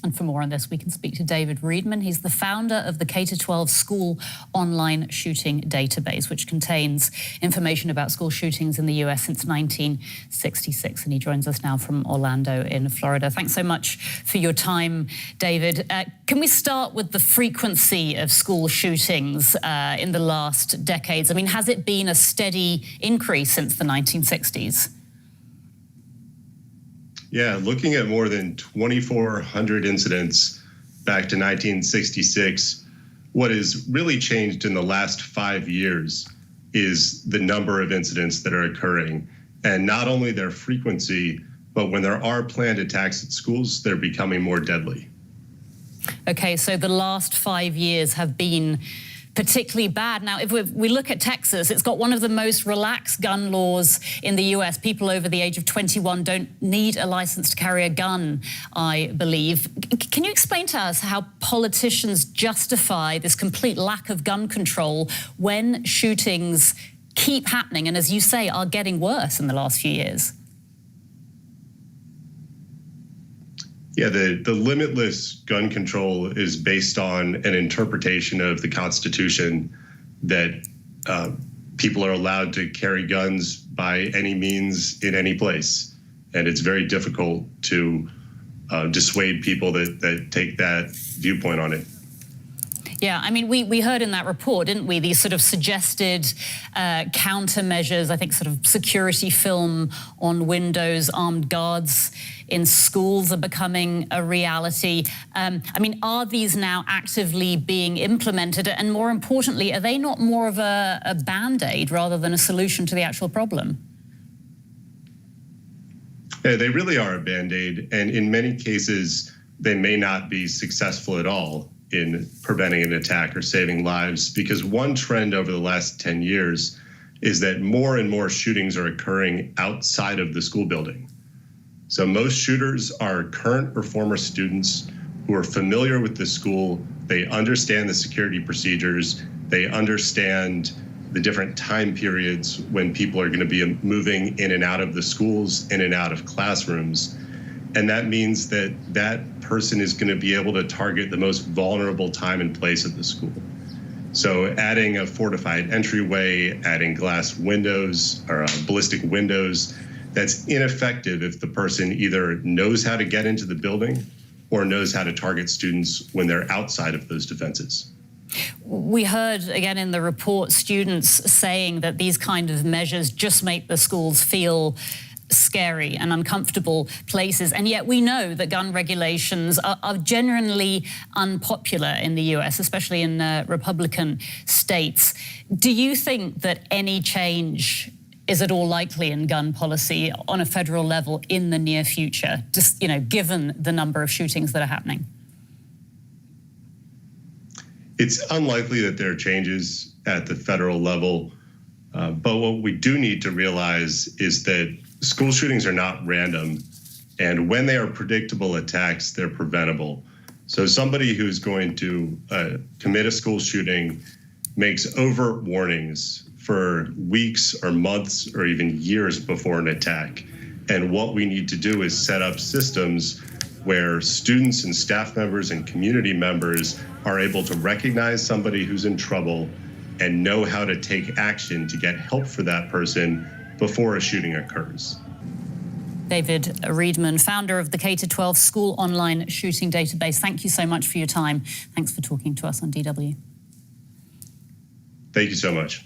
And for more on this, we can speak to David Riedman. He's the founder of the K-12 school online shooting database, which contains information about school shootings in the US since 1966. And he joins us now from Orlando in Florida. Thanks so much for your time, David. Can we start with the frequency of school shootings in the last decades? I mean, has it been a steady increase since the 1960s? Yeah, looking at more than 2,400 incidents back to 1966, what has really changed in the last 5 years is the number of incidents that are occurring, and not only their frequency, but when there are planned attacks at schools, they're becoming more deadly. Okay, so the last 5 years have been particularly bad. Now, if we look at Texas, it's got one of the most relaxed gun laws in the US. People over the age of 21 don't need a license to carry a gun, I believe. Can you explain to us how politicians justify this complete lack of gun control when shootings keep happening and, as you say, are getting worse in the last few years? Yeah, the limitless gun control is based on an interpretation of the Constitution that people are allowed to carry guns by any means in any place. And it's very difficult to dissuade people that take that viewpoint on it. Yeah, I mean, we heard in that report, didn't we, these sort of suggested countermeasures, I think sort of security film on windows, armed guards in schools are becoming a reality. I mean, are these now actively being implemented? And more importantly, are they not more of a Band-Aid rather than a solution to the actual problem? Yeah, they really are a Band-Aid, and in many cases, they may not be successful at all in preventing an attack or saving lives, because one trend over the last 10 years is that more and more shootings are occurring outside of the school building. So most shooters are current or former students who are familiar with the school. They understand the security procedures. They understand the different time periods when people are going to be moving in and out of the schools, in and out of classrooms. And that means that that person is going to be able to target the most vulnerable time and place at the school. So adding a fortified entryway, adding glass windows or ballistic windows, that's ineffective if the person either knows how to get into the building or knows how to target students when they're outside of those defenses. We heard, again, in the report, students saying that these kind of measures just make the schools feel scary and uncomfortable places, and yet we know that gun regulations are genuinely unpopular in the US, especially in Republican states. Do you think that any change is at all likely in gun policy on a federal level in the near future, just, given the number of shootings that are happening? It's unlikely that there are changes at the federal level, but what we do need to realize is that school shootings are not random, and when they are predictable attacks, they're preventable. So somebody who's going to commit a school shooting makes overt warnings for weeks or months or even years before an attack. And what we need to do is set up systems where students and staff members and community members are able to recognize somebody who's in trouble and know how to take action to get help for that person before a shooting occurs. David Riedman, founder of the K-12 school online shooting database. Thank you so much for your time. Thanks for talking to us on DW. Thank you so much.